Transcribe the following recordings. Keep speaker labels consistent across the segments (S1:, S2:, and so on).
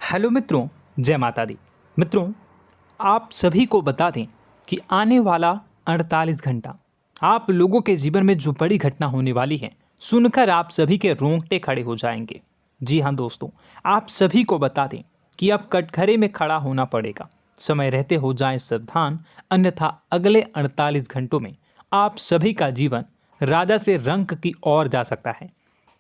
S1: Hello मित्रों, जय माता दी। मित्रों, आप सभी को बता दें कि आने वाला 48 घंटा आप लोगों के जीवन में जो बड़ी घटना होने वाली है, सुनकर आप सभी के रोंगटे खड़े हो जाएंगे। जी हाँ दोस्तों, आप सभी को बता दें कि अब कटघरे में खड़ा होना पड़ेगा। समय रहते हो जाएं सावधान, अन्यथा अगले 48 घंटों में आप सभी का जीवन राजा से रंक की ओर जा सकता है।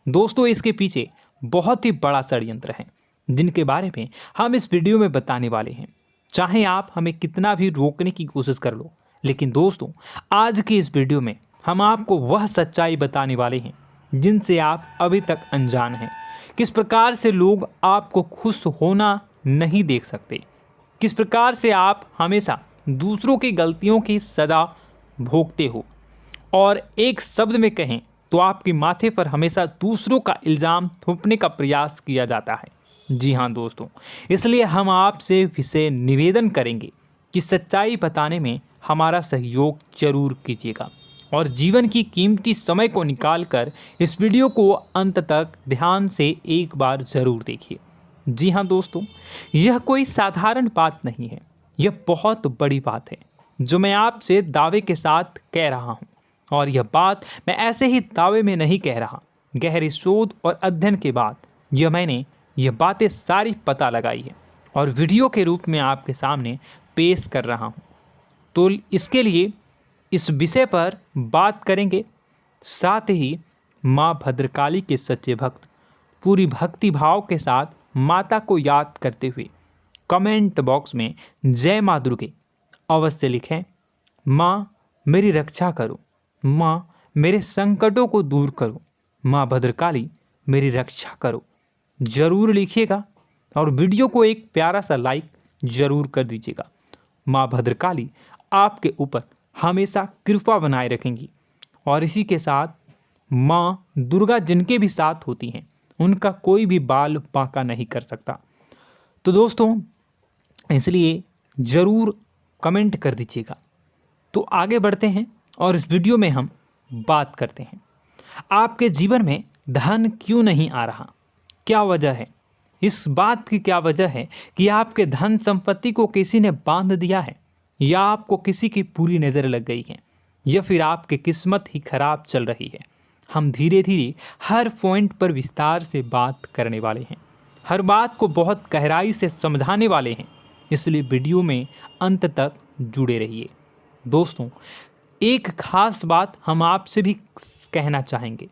S1: दोस्तों, इसके पीछे बहुत ही बड़ा षड्यंत्र है जिनके बारे में हम इस वीडियो में बताने वाले हैं। चाहे आप हमें कितना भी रोकने की कोशिश कर लो, लेकिन दोस्तों आज की इस वीडियो में हम आपको वह सच्चाई बताने वाले हैं जिनसे आप अभी तक अनजान हैं। किस प्रकार से लोग आपको खुश होना नहीं देख सकते, किस प्रकार से आप हमेशा दूसरों की गलतियों की सज़ा भोगते हो, और एक शब्द में कहें तो आपके माथे पर हमेशा दूसरों का इल्ज़ाम थोपने का प्रयास किया जाता है। जी हाँ दोस्तों, इसलिए हम आपसे विशेष निवेदन करेंगे कि सच्चाई बताने में हमारा सहयोग जरूर कीजिएगा और जीवन की कीमती समय को निकालकर इस वीडियो को अंत तक ध्यान से एक बार ज़रूर देखिए। जी हाँ दोस्तों, यह कोई साधारण बात नहीं है, यह बहुत बड़ी बात है जो मैं आपसे दावे के साथ कह रहा हूँ। और यह बात मैं ऐसे ही दावे में नहीं कह रहा, गहरी शोध और अध्ययन के बाद मैंने यह बातें सारी पता लगाई है और वीडियो के रूप में आपके सामने पेश कर रहा हूँ। तो इसके लिए इस विषय पर बात करेंगे। साथ ही माँ भद्रकाली के सच्चे भक्त पूरी भक्ति भाव के साथ माता को याद करते हुए कमेंट बॉक्स में जय माँ दुर्गे अवश्य लिखें। माँ मेरी रक्षा करो, माँ मेरे संकटों को दूर करो, माँ भद्रकाली मेरी रक्षा करो, जरूर लिखिएगा और वीडियो को एक प्यारा सा लाइक जरूर कर दीजिएगा। माँ भद्रकाली आपके ऊपर हमेशा कृपा बनाए रखेंगी और इसी के साथ माँ दुर्गा जिनके भी साथ होती हैं उनका कोई भी बाल बांका नहीं कर सकता। तो दोस्तों, इसलिए ज़रूर कमेंट कर दीजिएगा। तो आगे बढ़ते हैं और इस वीडियो में हम बात करते हैं, आपके जीवन में धन क्यों नहीं आ रहा, क्या वजह है। इस बात की क्या वजह है कि आपके धन संपत्ति को किसी ने बांध दिया है, या आपको किसी की पूरी नज़र लग गई है, या फिर आपकी किस्मत ही खराब चल रही है। हम धीरे धीरे हर पॉइंट पर विस्तार से बात करने वाले हैं, हर बात को बहुत गहराई से समझाने वाले हैं, इसलिए वीडियो में अंत तक जुड़े रहिए। दोस्तों, एक खास बात हम आपसे भी कहना चाहेंगे,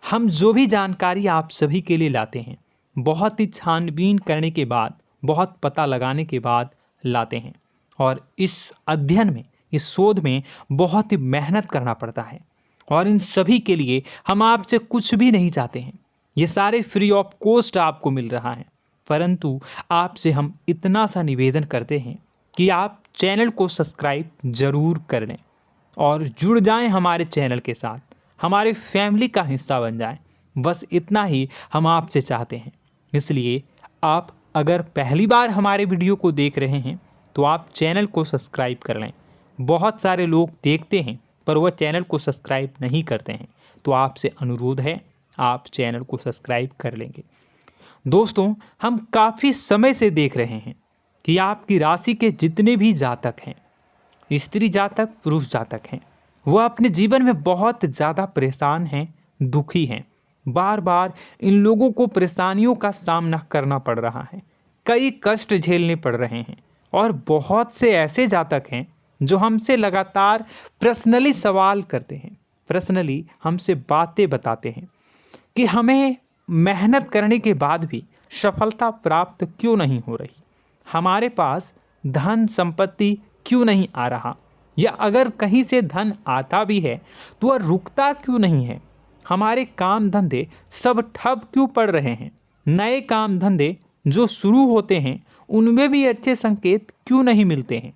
S1: हम जो भी जानकारी आप सभी के लिए लाते हैं बहुत ही छानबीन करने के बाद, बहुत पता लगाने के बाद लाते हैं, और इस अध्ययन में, इस शोध में बहुत ही मेहनत करना पड़ता है। और इन सभी के लिए हम आपसे कुछ भी नहीं चाहते हैं, ये सारे फ्री ऑफ कॉस्ट आपको मिल रहा है। परंतु आपसे हम इतना सा निवेदन करते हैं कि आप चैनल को सब्सक्राइब ज़रूर कर लें और जुड़ जाएं हमारे चैनल के साथ, हमारे फैमिली का हिस्सा बन जाएं। बस इतना ही हम आपसे चाहते हैं। इसलिए आप अगर पहली बार हमारे वीडियो को देख रहे हैं तो आप चैनल को सब्सक्राइब कर लें। बहुत सारे लोग देखते हैं पर वह चैनल को सब्सक्राइब नहीं करते हैं, तो आपसे अनुरोध है आप चैनल को सब्सक्राइब कर लेंगे। दोस्तों, हम काफ़ी समय से देख रहे हैं कि आपकी राशि के जितने भी जातक हैं, स्त्री जातक, पुरुष जातक हैं, वह अपने जीवन में बहुत ज़्यादा परेशान हैं, दुखी हैं। बार बार इन लोगों को परेशानियों का सामना करना पड़ रहा है, कई कष्ट झेलने पड़ रहे हैं। और बहुत से ऐसे जातक हैं जो हमसे लगातार पर्सनली सवाल करते हैं, पर्सनली हमसे बातें बताते हैं कि हमें मेहनत करने के बाद भी सफलता प्राप्त क्यों नहीं हो रही, हमारे पास धन संपत्ति क्यों नहीं आ रहा, या अगर कहीं से धन आता भी है तो वह रुकता क्यों नहीं है, हमारे काम धंधे सब ठप क्यों पड़ रहे हैं, नए काम धंधे जो शुरू होते हैं उनमें भी अच्छे संकेत क्यों नहीं मिलते हैं,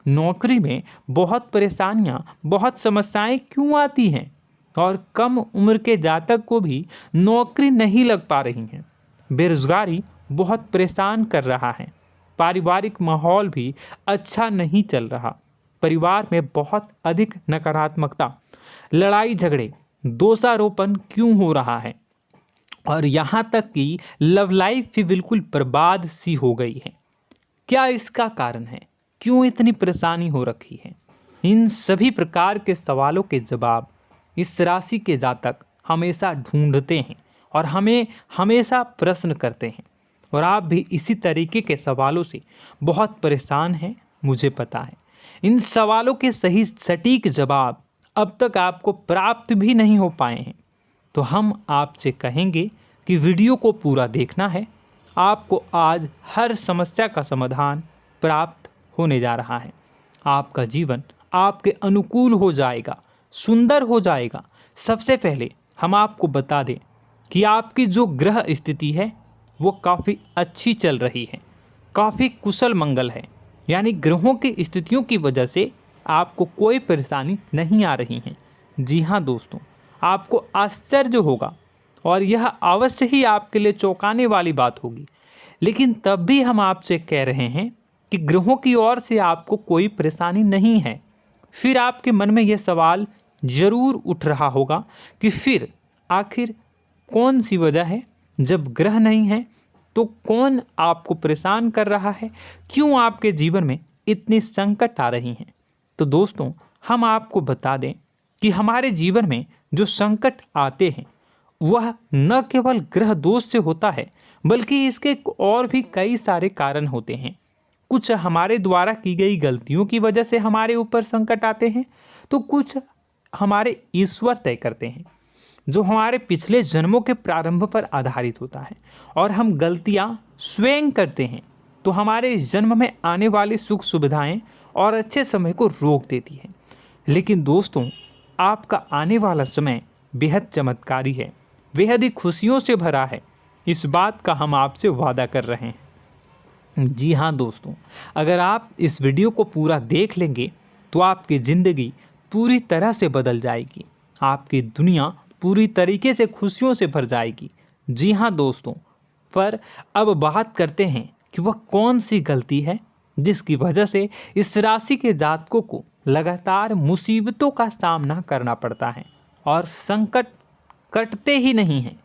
S1: नौकरी में बहुत परेशानियां, बहुत समस्याएं क्यों आती हैं, और कम उम्र के जातक को भी नौकरी नहीं लग पा रही हैं, बेरोजगारी बहुत परेशान कर रहा है, पारिवारिक माहौल भी अच्छा नहीं चल रहा, परिवार में बहुत अधिक नकारात्मकता, लड़ाई झगड़े, दोषारोपण क्यों हो रहा है, और यहाँ तक कि लव लाइफ भी बिल्कुल बर्बाद सी हो गई है। क्या इसका कारण है? क्यों इतनी परेशानी हो रखी है? इन सभी प्रकार के सवालों के जवाब इस राशि के जातक हमेशा ढूंढते हैं और हमें हमेशा प्रश्न करते हैं, और आप भी इसी तरीके के सवालों से बहुत परेशान हैं, मुझे पता है। इन सवालों के सही सटीक जवाब अब तक आपको प्राप्त भी नहीं हो पाए हैं, तो हम आपसे कहेंगे कि वीडियो को पूरा देखना है। आपको आज हर समस्या का समाधान प्राप्त होने जा रहा है। आपका जीवन आपके अनुकूल हो जाएगा, सुंदर हो जाएगा। सबसे पहले हम आपको बता दें कि आपकी जो ग्रह स्थिति है वो काफ़ी अच्छी चल रही है, काफ़ी कुशल मंगल है, यानी ग्रहों की स्थितियों की वजह से आपको कोई परेशानी नहीं आ रही है। जी हाँ दोस्तों, आपको आश्चर्य होगा और यह अवश्य ही आपके लिए चौंकाने वाली बात होगी, लेकिन तब भी हम आपसे कह रहे हैं कि ग्रहों की ओर से आपको कोई परेशानी नहीं है। फिर आपके मन में यह सवाल जरूर उठ रहा होगा कि फिर आखिर कौन सी वजह है? जब ग्रह नहीं है तो कौन आपको परेशान कर रहा है? क्यों आपके जीवन में इतनी संकट आ रही हैं? तो दोस्तों, हम आपको बता दें कि हमारे जीवन में जो संकट आते हैं वह न केवल ग्रह दोष से होता है, बल्कि इसके और भी कई सारे कारण होते हैं। कुछ हमारे द्वारा की गई गलतियों की वजह से हमारे ऊपर संकट आते हैं, तो कुछ हमारे ईश्वर तय करते हैं, जो हमारे पिछले जन्मों के प्रारंभ पर आधारित होता है। और हम गलतियां स्वयं करते हैं तो हमारे इस जन्म में आने वाली सुख सुविधाएं और अच्छे समय को रोक देती है। लेकिन दोस्तों, आपका आने वाला समय बेहद चमत्कारी है, बेहद ही खुशियों से भरा है। इस बात का हम आपसे वादा कर रहे हैं। जी हाँ दोस्तों, अगर आप इस वीडियो को पूरा देख लेंगे तो आपकी ज़िंदगी पूरी तरह से बदल जाएगी, आपकी दुनिया पूरी तरीके से खुशियों से भर जाएगी। जी हाँ दोस्तों, पर अब बात करते हैं कि वह कौन सी गलती है जिसकी वजह से इस राशि के जातकों को लगातार मुसीबतों का सामना करना पड़ता है और संकट कटते ही नहीं हैं।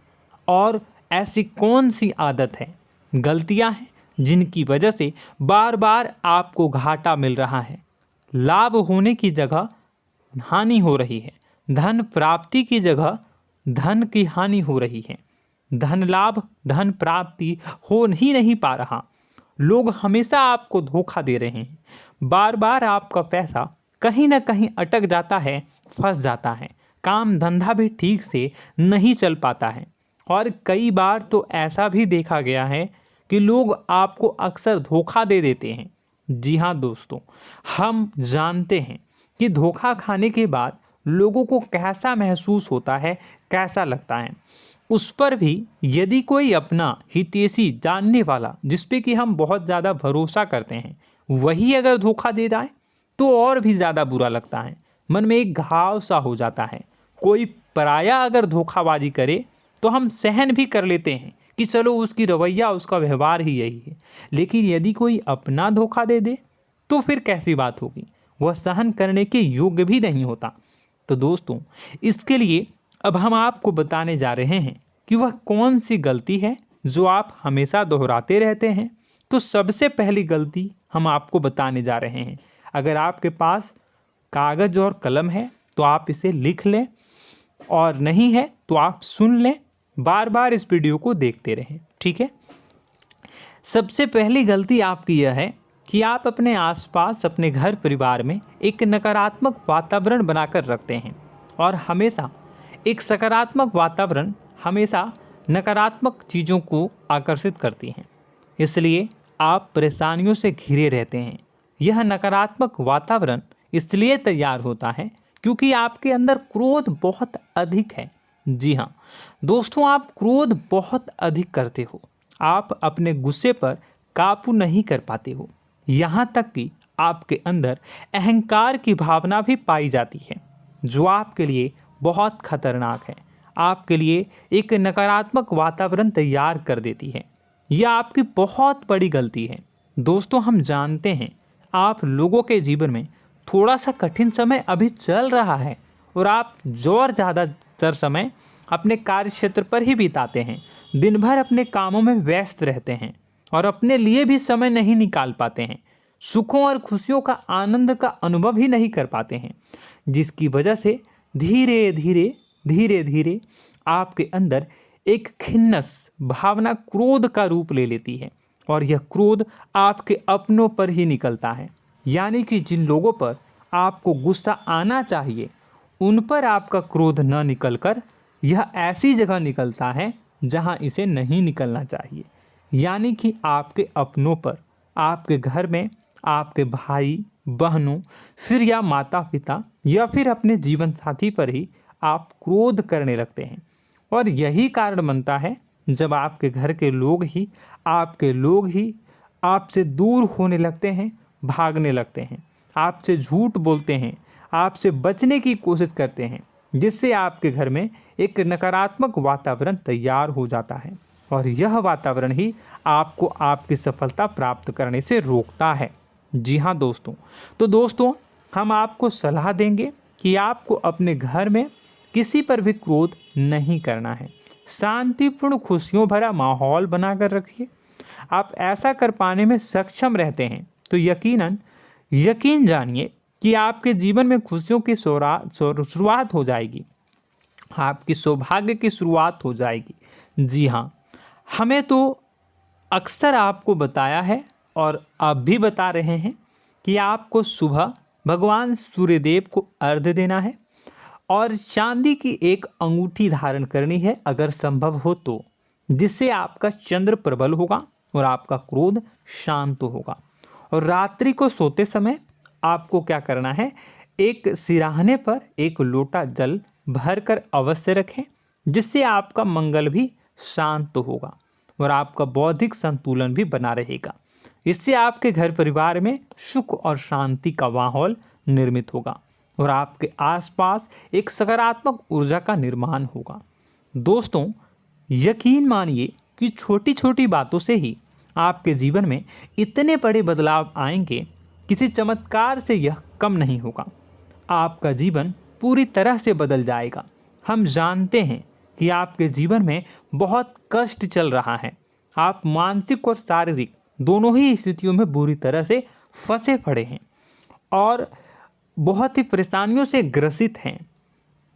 S1: और ऐसी कौन सी आदत है, गलतियां हैं जिनकी वजह से बार बार आपको घाटा मिल रहा है, लाभ होने की जगह हानि हो रही है, धन प्राप्ति की जगह धन की हानि हो रही है, धन लाभ धन प्राप्ति हो ही नहीं पा रहा, लोग हमेशा आपको धोखा दे रहे हैं, बार बार आपका पैसा कहीं ना कहीं अटक जाता है, फंस जाता है, काम धंधा भी ठीक से नहीं चल पाता है। और कई बार तो ऐसा भी देखा गया है कि लोग आपको अक्सर धोखा दे देते हैं। जी हाँ दोस्तों, हम जानते हैं कि धोखा खाने के बाद लोगों को कैसा महसूस होता है, कैसा लगता है। उस पर भी यदि कोई अपना हितैषी जानने वाला, जिस पे कि हम बहुत ज़्यादा भरोसा करते हैं, वही अगर धोखा दे जाए तो और भी ज़्यादा बुरा लगता है, मन में एक घाव सा हो जाता है। कोई पराया अगर धोखाबाजी करे तो हम सहन भी कर लेते हैं कि चलो उसकी रवैया उसका व्यवहार ही यही है, लेकिन यदि कोई अपना धोखा दे दे तो फिर कैसी बात होगी, वह सहन करने के योग्य भी नहीं होता। तो दोस्तों, इसके लिए अब हम आपको बताने जा रहे हैं कि वह कौन सी गलती है जो आप हमेशा दोहराते रहते हैं। तो सबसे पहली गलती हम आपको बताने जा रहे हैं। अगर आपके पास कागज़ और कलम है तो आप इसे लिख लें, और नहीं है तो आप सुन लें, बार बार इस वीडियो को देखते रहें, ठीक है। सबसे पहली गलती आपकी यह है कि आप अपने आसपास, अपने घर परिवार में एक नकारात्मक वातावरण बनाकर रखते हैं, और हमेशा एक सकारात्मक वातावरण हमेशा नकारात्मक चीज़ों को आकर्षित करती हैं, इसलिए आप परेशानियों से घिरे रहते हैं। यह नकारात्मक वातावरण इसलिए तैयार होता है क्योंकि आपके अंदर क्रोध बहुत अधिक है। जी हाँ दोस्तों, आप क्रोध बहुत अधिक करते हो, आप अपने गुस्से पर काबू नहीं कर पाते हो, यहाँ तक कि आपके अंदर अहंकार की भावना भी पाई जाती है, जो आपके लिए बहुत खतरनाक है, आपके लिए एक नकारात्मक वातावरण तैयार कर देती है। यह आपकी बहुत बड़ी गलती है। दोस्तों, हम जानते हैं आप लोगों के जीवन में थोड़ा सा कठिन समय अभी चल रहा है, और आप और ज़्यादातर समय अपने कार्य क्षेत्र पर ही बिताते हैं। दिन भर अपने कामों में व्यस्त रहते हैं और अपने लिए भी समय नहीं निकाल पाते हैं। सुखों और खुशियों का आनंद का अनुभव ही नहीं कर पाते हैं, जिसकी वजह से धीरे धीरे आपके अंदर एक खिन्नस भावना क्रोध का रूप ले लेती है और यह क्रोध आपके अपनों पर ही निकलता है। यानी कि जिन लोगों पर आपको गुस्सा आना चाहिए उन पर आपका क्रोध न निकलकर यह ऐसी जगह निकलता है जहां इसे नहीं निकलना चाहिए। यानी कि आपके अपनों पर, आपके घर में आपके भाई बहनों, फिर या माता पिता या फिर अपने जीवन साथी पर ही आप क्रोध करने लगते हैं। और यही कारण बनता है जब आपके घर के लोग ही आपसे दूर होने लगते हैं, भागने लगते हैं, आपसे झूठ बोलते हैं, आपसे बचने की कोशिश करते हैं, जिससे आपके घर में एक नकारात्मक वातावरण तैयार हो जाता है और यह वातावरण ही आपको आपकी सफलता प्राप्त करने से रोकता है। जी हाँ दोस्तों, तो दोस्तों हम आपको सलाह देंगे कि आपको अपने घर में किसी पर भी क्रोध नहीं करना है। शांतिपूर्ण खुशियों भरा माहौल बनाकर रखिए। आप ऐसा कर पाने में सक्षम रहते हैं तो यकीन जानिए कि आपके जीवन में खुशियों की शुरुआत हो जाएगी, आपकी सौभाग्य की शुरुआत हो जाएगी। जी हाँ, हमें तो अक्सर आपको बताया है और अब भी बता रहे हैं कि आपको सुबह भगवान सूर्यदेव को अर्घ्य देना है और चांदी की एक अंगूठी धारण करनी है अगर संभव हो तो, जिससे आपका चंद्र प्रबल होगा और आपका क्रोध शांत होगा। और रात्रि को सोते समय आपको क्या करना है, एक सिराहने पर एक लोटा जल भरकर अवश्य रखें, जिससे आपका मंगल भी शांत होगा और आपका बौद्धिक संतुलन भी बना रहेगा। इससे आपके घर परिवार में सुख और शांति का माहौल निर्मित होगा और आपके आसपास एक सकारात्मक ऊर्जा का निर्माण होगा। दोस्तों यकीन मानिए कि छोटी छोटी बातों से ही आपके जीवन में इतने बड़े बदलाव आएंगे, किसी चमत्कार से यह कम नहीं होगा। आपका जीवन पूरी तरह से बदल जाएगा। हम जानते हैं कि आपके जीवन में बहुत कष्ट चल रहा है, आप मानसिक और शारीरिक दोनों ही स्थितियों में बुरी तरह से फंसे पड़े हैं और बहुत ही परेशानियों से ग्रसित हैं।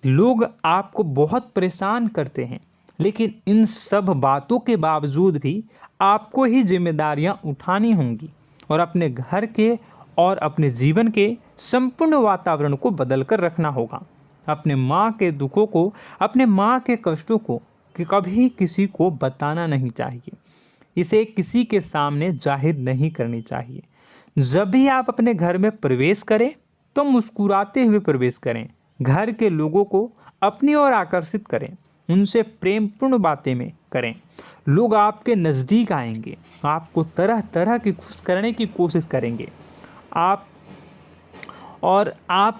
S1: लोग आपको बहुत परेशान करते हैं, लेकिन इन सब बातों के बावजूद भी आपको ही जिम्मेदारियां उठानी होंगी और अपने घर के और अपने जीवन के संपूर्ण वातावरण को बदल कर रखना होगा। अपने माँ के दुखों को, अपने माँ के कष्टों को कभी किसी को बताना नहीं चाहिए, इसे किसी के सामने जाहिर नहीं करनी चाहिए। जब भी आप अपने घर में प्रवेश करें तो मुस्कुराते हुए प्रवेश करें, घर के लोगों को अपनी ओर आकर्षित करें, उनसे प्रेमपूर्ण बातें में करें। लोग आपके नज़दीक आएंगे, आपको तरह तरह की खुश करने की कोशिश करेंगे। आप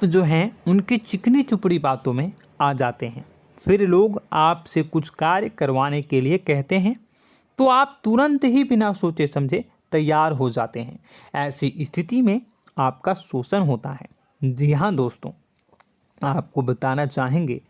S1: जो हैं उनकी चिकनी चुपड़ी बातों में आ जाते हैं। फिर लोग आपसे कुछ कार्य करवाने के लिए कहते हैं तो आप तुरंत ही बिना सोचे समझे तैयार हो जाते हैं। ऐसी स्थिति में आपका शोषण होता है। जी हाँ दोस्तों, आपको बताना चाहेंगे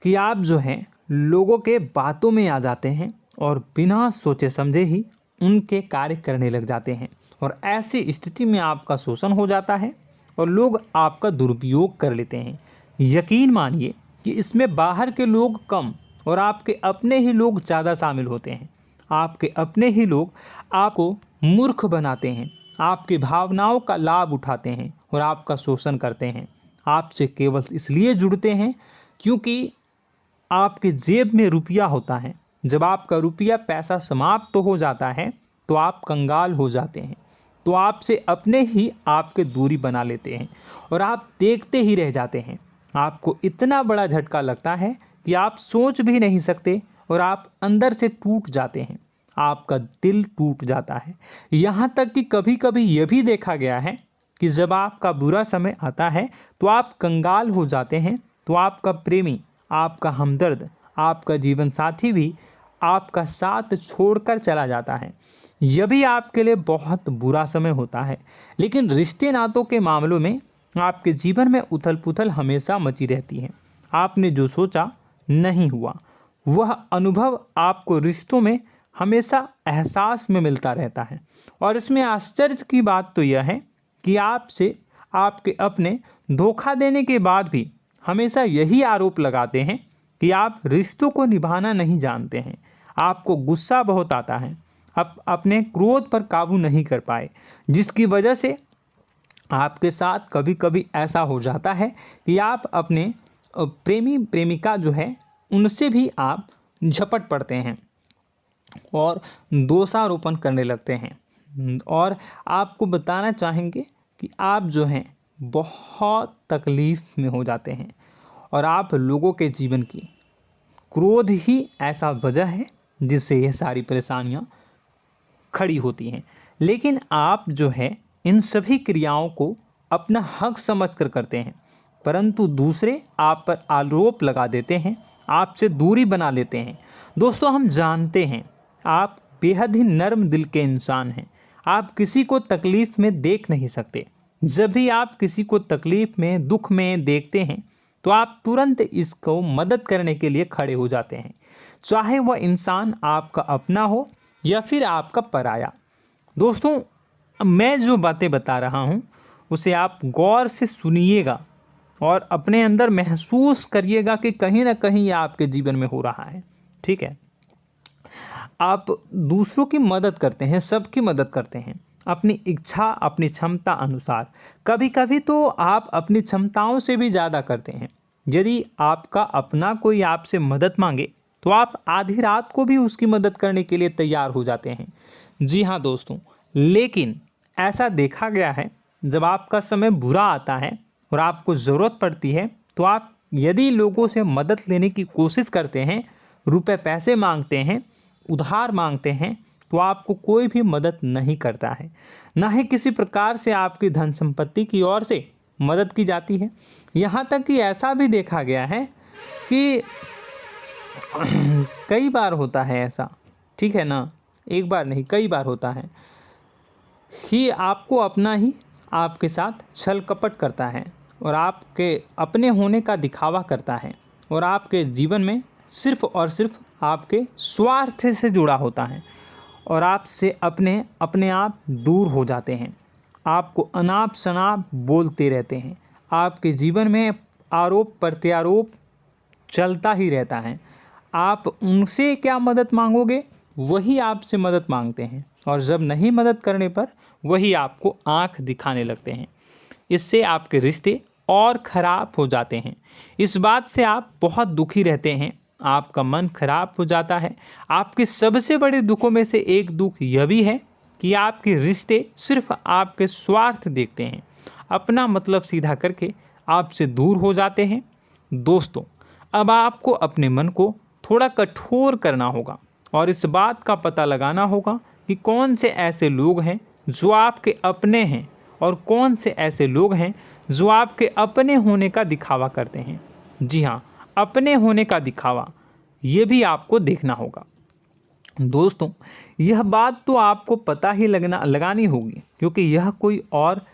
S1: कि आप जो हैं लोगों के बातों में आ जाते हैं और बिना सोचे समझे ही उनके कार्य करने लग जाते हैं और ऐसी स्थिति में आपका शोषण हो जाता है और लोग आपका दुरुपयोग कर लेते हैं। यकीन मानिए कि इसमें बाहर के लोग कम और आपके अपने ही लोग ज़्यादा शामिल होते हैं। आपके अपने ही लोग आपको मूर्ख बनाते हैं, आपकी भावनाओं का लाभ उठाते हैं और आपका शोषण करते हैं। आपसे केवल इसलिए जुड़ते हैं क्योंकि आपके जेब में रुपया होता है। जब आपका रुपया पैसा समाप्त हो जाता है तो आप कंगाल हो जाते हैं, तो आपसे अपने ही आपके दूरी बना लेते हैं और आप देखते ही रह जाते हैं। आपको इतना बड़ा झटका लगता है कि आप सोच भी नहीं सकते और आप अंदर से टूट जाते हैं, आपका दिल टूट जाता है। यहाँ तक कि कभी कभी यह भी देखा गया है कि जब आपका बुरा समय आता है तो आप कंगाल हो जाते हैं, तो आपका प्रेमी, आपका हमदर्द, आपका जीवन साथी भी आपका साथ छोड़कर चला जाता है। यह भी आपके लिए बहुत बुरा समय होता है। लेकिन रिश्ते नातों के मामलों में आपके जीवन में उथल पुथल हमेशा मची रहती है। आपने जो सोचा नहीं हुआ, वह अनुभव आपको रिश्तों में हमेशा एहसास में मिलता रहता है। और इसमें आश्चर्य की बात तो यह है कि आपसे आपके अपने धोखा देने के बाद भी हमेशा यही आरोप लगाते हैं कि आप रिश्तों को निभाना नहीं जानते हैं। आपको गुस्सा बहुत आता है, आप अपने क्रोध पर काबू नहीं कर पाए, जिसकी वजह से आपके साथ कभी कभी ऐसा हो जाता है कि आप अपने प्रेमी प्रेमिका जो है उनसे भी आप झपट पड़ते हैं और दोषारोपण करने लगते हैं। और आपको बताना चाहेंगे कि आप जो हैं बहुत तकलीफ़ में हो जाते हैं और आप लोगों के जीवन की क्रोध ही ऐसा वजह है जिससे ये सारी परेशानियां खड़ी होती हैं। लेकिन आप जो है इन सभी क्रियाओं को अपना हक समझकर करते हैं, परंतु दूसरे आप पर आरोप लगा देते हैं, आपसे दूरी बना लेते हैं। दोस्तों, हम जानते हैं आप बेहद ही नर्म दिल के इंसान हैं। आप किसी को तकलीफ़ में देख नहीं सकते। जब भी आप किसी को तकलीफ़ में, दुख में देखते हैं तो आप तुरंत इसको मदद करने के लिए खड़े हो जाते हैं, चाहे वह इंसान आपका अपना हो या फिर आपका पराया। दोस्तों, मैं जो बातें बता रहा हूँ उसे आप गौर से सुनिएगा और अपने अंदर महसूस करिएगा कि कहीं ना कहीं ये आपके जीवन में हो रहा है। ठीक है, आप दूसरों की मदद करते हैं, सबकी मदद करते हैं अपनी इच्छा, अपनी क्षमता अनुसार। कभी कभी तो आप अपनी क्षमताओं से भी ज़्यादा करते हैं। यदि आपका अपना कोई आपसे मदद मांगे तो आप आधी रात को भी उसकी मदद करने के लिए तैयार हो जाते हैं। जी हाँ दोस्तों, लेकिन ऐसा देखा गया है जब आपका समय बुरा आता है और आपको ज़रूरत पड़ती है तो आप यदि लोगों से मदद लेने की कोशिश करते हैं, रुपए पैसे मांगते हैं, उधार मांगते हैं, तो आपको कोई भी मदद नहीं करता है। ना ही किसी प्रकार से आपकी धन संपत्ति की ओर से मदद की जाती है। यहाँ तक कि ऐसा भी देखा गया है कि कई बार होता है ऐसा, ठीक है ना, एक बार नहीं कई बार होता है कि आपको अपना ही आपके साथ छल कपट करता है और आपके अपने होने का दिखावा करता है और आपके जीवन में सिर्फ और सिर्फ आपके स्वार्थ से जुड़ा होता है और आपसे अपने आप दूर हो जाते हैं। आपको अनाप शनाप बोलते रहते हैं। आपके जीवन में आरोप प्रत्यारोप चलता ही रहता है। आप उनसे क्या मदद मांगोगे, वही आपसे मदद मांगते हैं और जब नहीं मदद करने पर वही आपको आंख दिखाने लगते हैं। इससे आपके रिश्ते और ख़राब हो जाते हैं। इस बात से आप बहुत दुखी रहते हैं, आपका मन खराब हो जाता है। आपके सबसे बड़े दुखों में से एक दुख यह भी है कि आपके रिश्ते सिर्फ आपके स्वार्थ देखते हैं, अपना मतलब सीधा करके आपसे दूर हो जाते हैं। दोस्तों, अब आपको अपने मन को थोड़ा कठोर करना होगा और इस बात का पता लगाना होगा कि कौन से ऐसे लोग हैं जो आपके अपने हैं और कौन से ऐसे लोग हैं जो आपके अपने होने का दिखावा करते हैं। जी हाँ, अपने होने का दिखावा, ये भी आपको देखना होगा। दोस्तों, यह बात तो आपको पता ही लगानी होगी, क्योंकि यह कोई और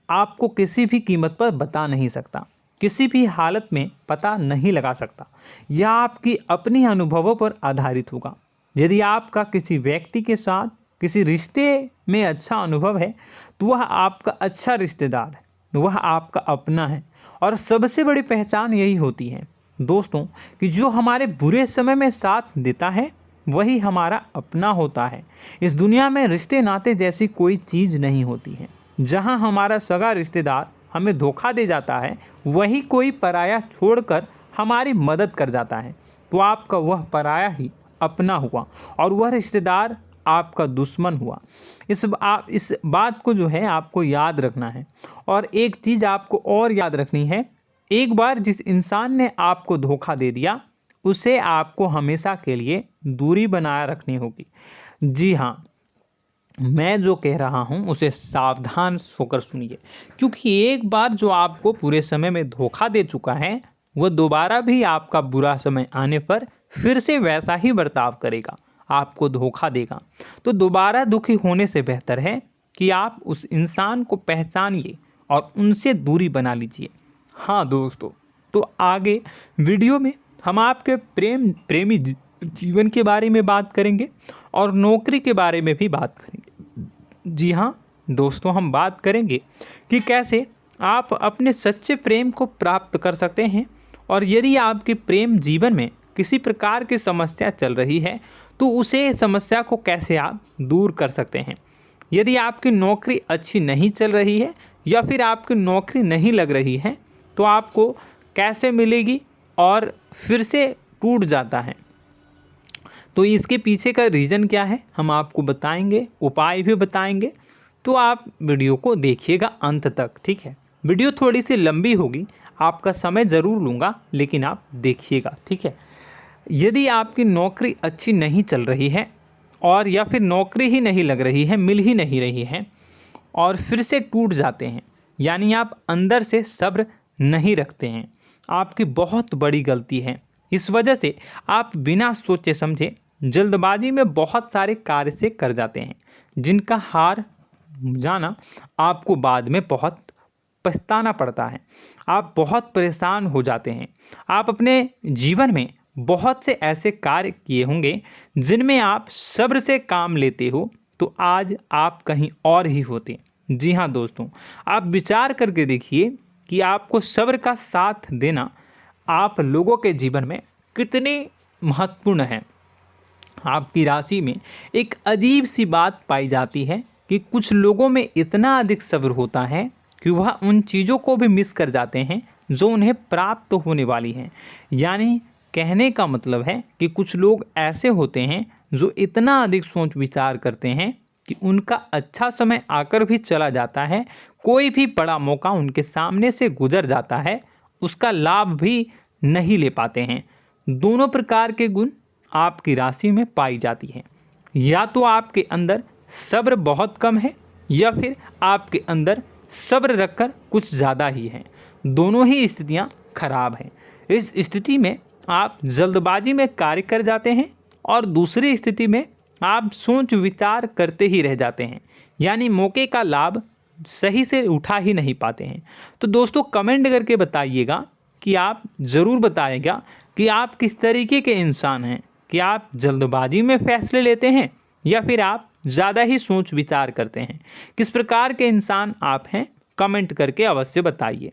S1: आपको किसी भी कीमत पर बता नहीं सकता, किसी भी हालत में पता नहीं लगा सकता। यह आपकी अपनी अनुभवों पर आधारित होगा। यदि आपका किसी व्यक्ति के साथ किसी रिश्ते में अच्छा अनुभव है तो वह आपका अच्छा रिश्तेदार है, वह आपका अपना है। और सबसे बड़ी पहचान यही होती है दोस्तों कि जो हमारे बुरे समय में साथ देता है वही हमारा अपना होता है। इस दुनिया में रिश्ते नाते जैसी कोई चीज़ नहीं होती है। जहां हमारा सगा रिश्तेदार हमें धोखा दे जाता है, वही कोई पराया छोड़कर हमारी मदद कर जाता है, तो आपका वह पराया ही अपना हुआ और वह रिश्तेदार आपका दुश्मन हुआ। इस बात को जो है आपको याद रखना है। और एक चीज़ आपको और याद रखनी है, एक बार जिस इंसान ने आपको धोखा दे दिया उसे आपको हमेशा के लिए दूरी बनाए रखनी होगी। जी हाँ, मैं जो कह रहा हूँ उसे सावधान होकर सुनिए, क्योंकि एक बार जो आपको पूरे समय में धोखा दे चुका है वह दोबारा भी आपका बुरा समय आने पर फिर से वैसा ही बर्ताव करेगा, आपको धोखा देगा। तो दोबारा दुखी होने से बेहतर है कि आप उस इंसान को पहचानिए और उनसे दूरी बना लीजिए। हाँ दोस्तों, तो आगे वीडियो में हम आपके प्रेमी जीवन के बारे में बात करेंगे और नौकरी के बारे में भी बात करेंगे। जी हाँ दोस्तों, हम बात करेंगे कि कैसे आप अपने सच्चे प्रेम को प्राप्त कर सकते हैं, और यदि आपके प्रेम जीवन में किसी प्रकार की समस्या चल रही है तो उसे समस्या को कैसे आप दूर कर सकते हैं। यदि आपकी नौकरी अच्छी नहीं चल रही है या फिर आपकी नौकरी नहीं लग रही है तो आपको कैसे मिलेगी और फिर से टूट जाता है, तो इसके पीछे का रीज़न क्या है हम आपको बताएंगे, उपाय भी बताएंगे। तो आप वीडियो को देखिएगा अंत तक, ठीक है। वीडियो थोड़ी सी लंबी होगी, आपका समय ज़रूर लूँगा, लेकिन आप देखिएगा, ठीक है। यदि आपकी नौकरी अच्छी नहीं चल रही है और या फिर नौकरी ही नहीं लग रही है, मिल ही नहीं रही है और फिर से टूट जाते हैं, यानी आप अंदर से सब्र नहीं रखते हैं, आपकी बहुत बड़ी गलती है। इस वजह से आप बिना सोचे समझे जल्दबाजी में बहुत सारे कार्य से कर जाते हैं, जिनका हार जाना आपको बाद में बहुत पछताना पड़ता है। आप बहुत परेशान हो जाते हैं। आप अपने जीवन में बहुत से ऐसे कार्य किए होंगे जिनमें आप सब्र से काम लेते हो, तो आज आप कहीं और ही होते। जी हाँ दोस्तों, आप विचार करके देखिए कि आपको सब्र का साथ देना आप लोगों के जीवन में कितने महत्वपूर्ण है। आपकी राशि में एक अजीब सी बात पाई जाती है कि कुछ लोगों में इतना अधिक सब्र होता है कि वह उन चीज़ों को भी मिस कर जाते हैं जो उन्हें प्राप्त होने वाली हैं। यानी कहने का मतलब है कि कुछ लोग ऐसे होते हैं जो इतना अधिक सोच विचार करते हैं कि उनका अच्छा समय आकर भी चला जाता है, कोई भी बड़ा मौका उनके सामने से गुजर जाता है, उसका लाभ भी नहीं ले पाते हैं। दोनों प्रकार के गुण आपकी राशि में पाई जाती हैं। या तो आपके अंदर सब्र बहुत कम है या फिर आपके अंदर सब्र रखकर कुछ ज़्यादा ही है। दोनों ही स्थितियाँ खराब हैं। इस स्थिति में आप जल्दबाजी में कार्य कर जाते हैं और दूसरी स्थिति में आप सोच विचार करते ही रह जाते हैं, यानी मौके का लाभ सही से उठा ही नहीं पाते हैं। तो दोस्तों कमेंट करके बताइएगा कि आप ज़रूर बताइएगा कि आप किस तरीके के इंसान हैं, कि आप जल्दबाजी में फैसले लेते हैं या फिर आप ज़्यादा ही सोच विचार करते हैं। किस प्रकार के इंसान आप हैं, कमेंट करके अवश्य बताइए।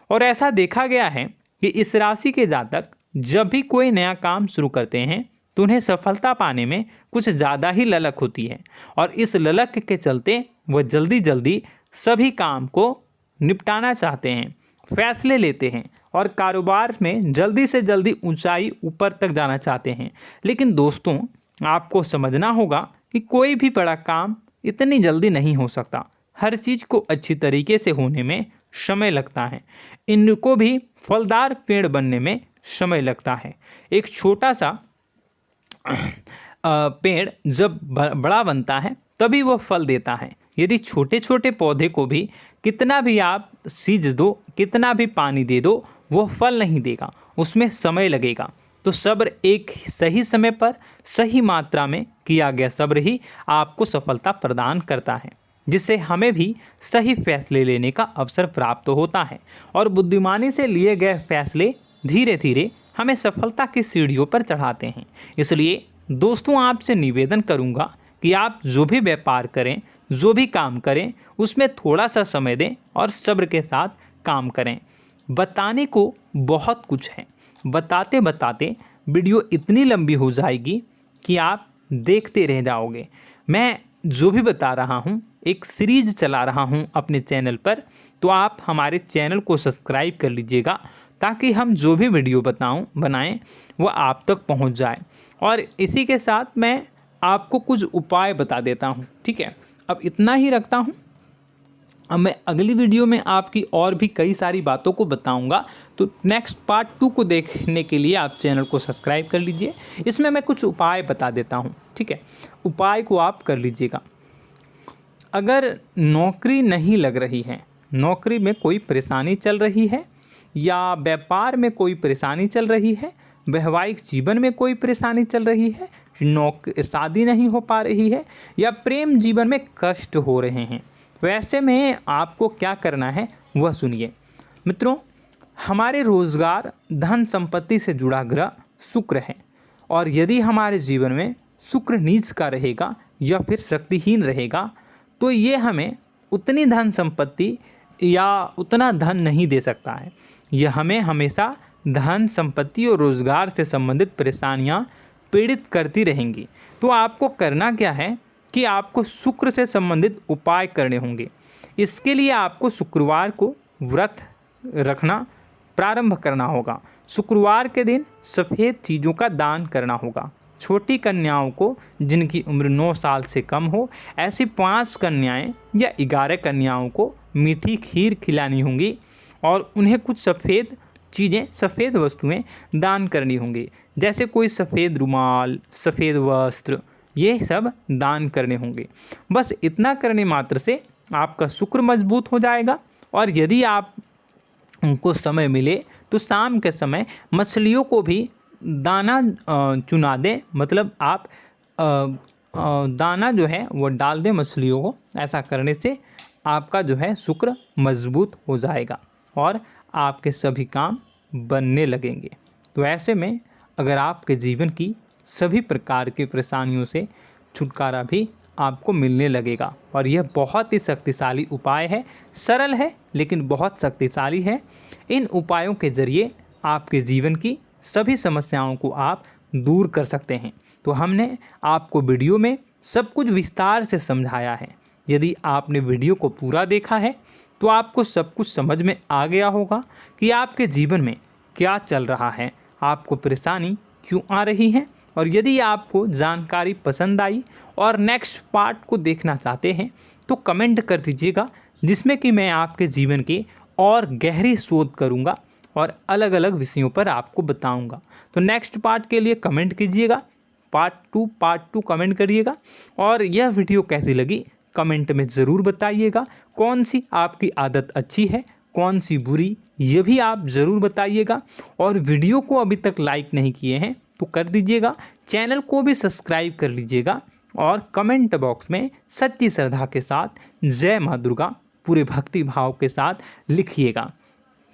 S1: और ऐसा देखा गया है कि इस राशि के जातक जब भी कोई नया काम शुरू करते हैं तो उन्हें सफलता पाने में कुछ ज़्यादा ही ललक होती है, और इस ललक के चलते वह जल्दी जल्दी सभी काम को निपटाना चाहते हैं, फैसले लेते हैं और कारोबार में जल्दी से जल्दी ऊंचाई ऊपर तक जाना चाहते हैं। लेकिन दोस्तों आपको समझना होगा कि कोई भी बड़ा काम इतनी जल्दी नहीं हो सकता। हर चीज़ को अच्छी तरीके से होने में समय लगता है। इनको भी फलदार पेड़ बनने में समय लगता है। एक छोटा सा पेड़ जब बड़ा बनता है तभी वो फल देता है। यदि छोटे छोटे पौधे को भी कितना भी आप सींच दो, कितना भी पानी दे दो, वो फल नहीं देगा, उसमें समय लगेगा। तो सब्र एक सही समय पर सही मात्रा में किया गया सब्र ही आपको सफलता प्रदान करता है, जिससे हमें भी सही फैसले लेने का अवसर प्राप्त होता है। और बुद्धिमानी से लिए गए फैसले धीरे धीरे हमें सफलता की सीढ़ियों पर चढ़ाते हैं। इसलिए दोस्तों आपसे निवेदन करूंगा कि आप जो भी व्यापार करें, जो भी काम करें, उसमें थोड़ा सा समय दें और सब्र के साथ काम करें। बताने को बहुत कुछ है, बताते बताते वीडियो इतनी लंबी हो जाएगी कि आप देखते रह जाओगे। मैं जो भी बता रहा हूँ एक सीरीज चला रहा हूँ अपने चैनल पर, तो आप हमारे चैनल को सब्सक्राइब कर लीजिएगा ताकि हम जो भी वीडियो बनाएं वो आप तक पहुँच जाए। और इसी के साथ मैं आपको कुछ उपाय बता देता हूँ, ठीक है। अब इतना ही रखता हूँ। अब मैं अगली वीडियो में आपकी और भी कई सारी बातों को बताऊंगा। तो नेक्स्ट पार्ट 2 को देखने के लिए आप चैनल को सब्सक्राइब कर लीजिए। इसमें मैं कुछ उपाय बता देता हूं, ठीक है। उपाय को आप कर लीजिएगा। अगर नौकरी नहीं लग रही है, नौकरी में कोई परेशानी चल रही है, या व्यापार में कोई परेशानी चल रही है, वैवाहिक जीवन में कोई परेशानी चल रही है, शादी नहीं हो पा रही है, या प्रेम जीवन में कष्ट हो रहे हैं, तो ऐसे में आपको क्या करना है वह सुनिए। मित्रों, हमारे रोजगार धन संपत्ति से जुड़ा ग्रह शुक्र है, और यदि हमारे जीवन में शुक्र नीच का रहेगा या फिर शक्तिहीन रहेगा तो ये हमें उतनी धन संपत्ति या उतना धन नहीं दे सकता है। यह हमें हमेशा धन संपत्ति और रोजगार से संबंधित परेशानियां पीड़ित करती रहेंगी। तो आपको करना क्या है कि आपको शुक्र से संबंधित उपाय करने होंगे। इसके लिए आपको शुक्रवार को व्रत रखना प्रारंभ करना होगा। शुक्रवार के दिन सफ़ेद चीज़ों का दान करना होगा। छोटी कन्याओं को जिनकी उम्र 9 साल से कम हो, ऐसी 5 कन्याएं या 11 कन्याओं को मीठी खीर खिलानी होंगी और उन्हें कुछ सफ़ेद चीज़ें, सफ़ेद वस्तुएं दान करनी होंगी, जैसे कोई सफ़ेद रुमाल, सफ़ेद वस्त्र, ये सब दान करने होंगे। बस इतना करने मात्र से आपका शुक्र मजबूत हो जाएगा। और यदि आप उनको समय मिले तो शाम के समय मछलियों को भी दाना चुना दें, मतलब आप दाना जो है वो डाल दें मछलियों को। ऐसा करने से आपका जो है शुक्र मजबूत हो जाएगा और आपके सभी काम बनने लगेंगे। तो ऐसे में अगर आपके जीवन की सभी प्रकार की परेशानियों से छुटकारा भी आपको मिलने लगेगा। और यह बहुत ही शक्तिशाली उपाय है, सरल है लेकिन बहुत शक्तिशाली है। इन उपायों के ज़रिए आपके जीवन की सभी समस्याओं को आप दूर कर सकते हैं। तो हमने आपको वीडियो में सब कुछ विस्तार से समझाया है। यदि आपने वीडियो को पूरा देखा है तो आपको सब कुछ समझ में आ गया होगा कि आपके जीवन में क्या चल रहा है, आपको परेशानी क्यों आ रही है। और यदि आपको जानकारी पसंद आई और नेक्स्ट पार्ट को देखना चाहते हैं तो कमेंट कर दीजिएगा, जिसमें कि मैं आपके जीवन की और गहरी शोध करूंगा और अलग अलग विषयों पर आपको बताऊंगा। तो नेक्स्ट पार्ट के लिए कमेंट कीजिएगा, पार्ट टू कमेंट करिएगा। और यह वीडियो कैसी लगी कमेंट में ज़रूर बताइएगा। कौन सी आपकी आदत अच्छी है, कौन सी बुरी, ये भी आप ज़रूर बताइएगा। और वीडियो को अभी तक लाइक नहीं किए हैं तो कर दीजिएगा, चैनल को भी सब्सक्राइब कर लीजिएगा और कमेंट बॉक्स में सच्ची श्रद्धा के साथ जय माँ दुर्गा पूरे भक्ति भाव के साथ लिखिएगा।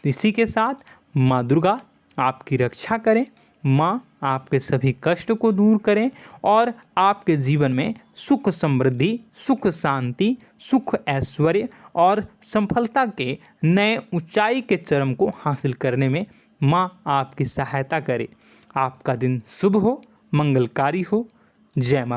S1: इसी के साथ माँ दुर्गा आपकी रक्षा करें, माँ आपके कष्ट कष्ट को दूर करें और आपके जीवन में सुख समृद्धि, सुख शांति, सुख ऐश्वर्य और सफलता के नए ऊंचाई के चरम को हासिल करने में माँ आपकी सहायता करे। आपका दिन शुभ हो, मंगलकारी हो। जय माँ।